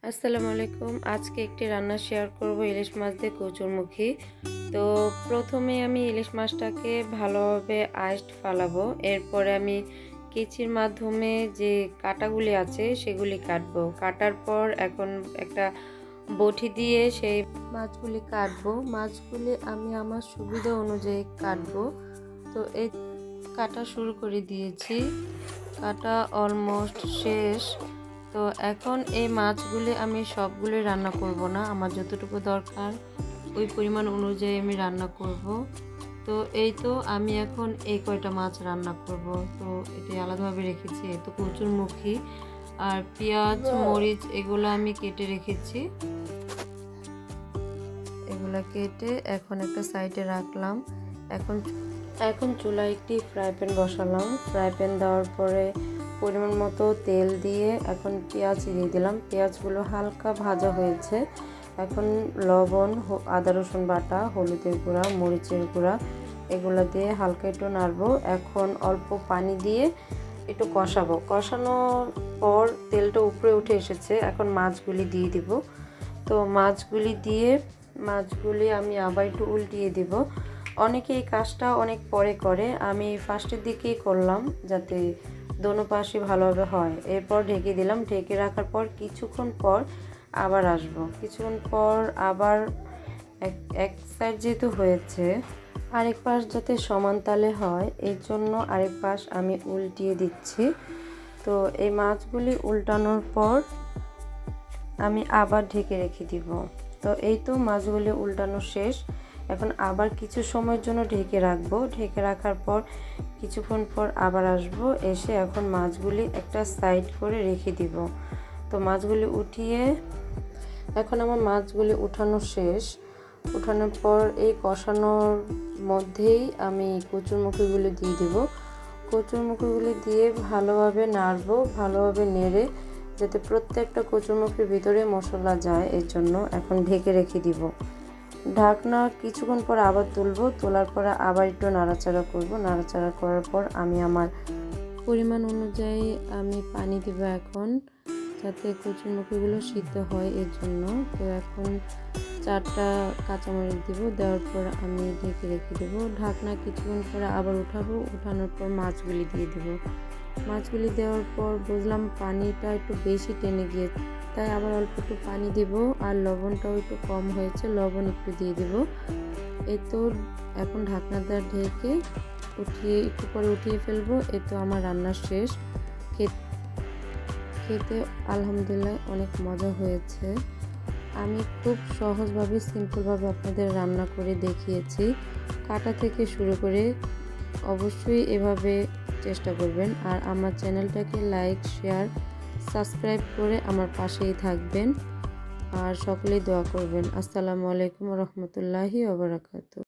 আসসালামু আলাইকুম। আজকে একটি রান্না শেয়ার করব ইলিশ মাছ দিয়ে কচুরমুখী। তো প্রথমে আমি ইলিশ মাছটাকে ভালোভাবে আঁশ ফালাবো। এরপরে আমি কেচির মাধ্যমে যে কাঁটাগুলি আছে সেগুলি কাটবো। কাটার পর এখন একটা বটি দিয়ে সেই মাছগুলি কাটবো। মাছগুলি আমি আমার সুবিধা অনুযায়ী কাটবো। তো এই কাটা শুরু করে দিয়েছি, কাটা অলমোস্ট শেষ। তো এখন এই মাছগুলি আমি সবগুলি রান্না করব না, আমার যতটুকু দরকার ওই পরিমাণ অনুযায়ী আমি রান্না করব। তো এই তো আমি এখন এই কয়টা মাছ রান্না করব। তো এটা আলাদাভাবে রেখেছি। এই তো কচুরমুখী আর পেঁয়াজ মরিচ এগুলো আমি কেটে রেখেছি। এগুলা কেটে এখন একটা সাইডে রাখলাম। এখন চুলায় একটি ফ্রাই প্যান বসালাম। ফ্রাই প্যান দেওয়ার পরে পরিমাণ মতো তেল দিয়ে এখন পেঁয়াজ দিয়ে দিলাম। পেঁয়াজগুলো হালকা ভাজা হয়েছে। এখন লবণ, আদা রসুন বাটা, হলুদের গুঁড়া, মরিচের গুঁড়া এগুলো দিয়ে হালকা একটু নাড়বো। এখন অল্প পানি দিয়ে একটু কষাবো। কষানোর পর তেলটা উপরে উঠে এসেছে। এখন মাছগুলি দিয়ে দিব। তো মাছগুলি আমি আবার একটু উল্টিয়ে দিব। অনেকে এই কাজটা অনেক পরে করে, আমি ফার্স্টের দিকেই করলাম যাতে দোনো পাশে ভালোভাবে হয়। এরপর ঢেকে দিলাম। ঢেকে রাখার পর কিছুক্ষণ পর আবার আসবো। কিছুক্ষণ পর আবার এক সাইড যেহেতু হয়েছে, আরেক পাশ যাতে সমান তালে হয় এর জন্য আরেক পাশ আমি উল্টিয়ে দিচ্ছি। তো এই মাছগুলি উল্টানোর পর আমি আবার ঢেকে রেখে দিব। তো এই তো মাছগুলি উল্টানো শেষ। এখন আবার কিছু সময়ের জন্য ঢেকে রাখবো। ঢেকে রাখার পর কিছুক্ষণ পর আবার আসবো। এসে এখন মাছগুলি একটা সাইড করে রেখে দিব। তো মাছগুলি এখন আমার মাছগুলি উঠানো শেষ। উঠানোর পর এই কষানোর মধ্যেই আমি কচুরমুখীগুলি দিয়ে দিব। কচুরমুখীগুলি দিয়ে ভালোভাবে নাড়বো, ভালোভাবে নেড়ে যাতে প্রত্যেকটা কচুরমুখীর ভিতরে মশলা যায় এর জন্য এখন ঢেকে রেখে দিব। ঢাকনা কিছুক্ষণ পর আবার তুলবো। তোলার পরে আবার একটু নাড়াচাড়া করব। নাড়াচাড়া করার পর আমি আমার পরিমাণ অনুযায়ী আমি পানি দিব এখন, যাতে কচুরমুখীগুলো সিদ্ধ হয় এর জন্য। তো এখন 4টা কাঁচামরিচ দিব। দেওয়ার পর আমি ঢেকে রেখে দেবো। ঢাকনা কিছুক্ষণ পরে আবার উঠাবো। উঠানোর পর মাছগুলি দিয়ে দেবো। মাছগুলি দেওয়ার পর বুঝলাম পানিটা একটু বেশি টেনে গিয়েছে, তাই আবার অল্প একটু পানি দেব। আর লবণটাও একটু কম হয়েছে, লবণ একটু দিয়ে দেব। এই তো এখন ঢাকনাটা ঢেকে একটু পরে উঠিয়ে ফেলবো। এই তো আমার রান্না শেষ। খেতে আলহামদুলিল্লাহ অনেক মজা হয়েছে। আমি খুব সহজভাবে সিম্পলভাবে আপনাদের রান্না করে দেখিয়েছি। কাটা থেকে শুরু করে অবশ্যই এভাবে চেষ্টা করবেন। আর আমার চ্যানেলটাকে লাইক, শেয়ার, সাবস্ক্রাইব করে আমার পাশেই থাকবেন। আর সকলেই দোয়া করবেন। আসসালামু আলাইকুম ওয়া রাহমাতুল্লাহি ওয়া বারাকাতুহু।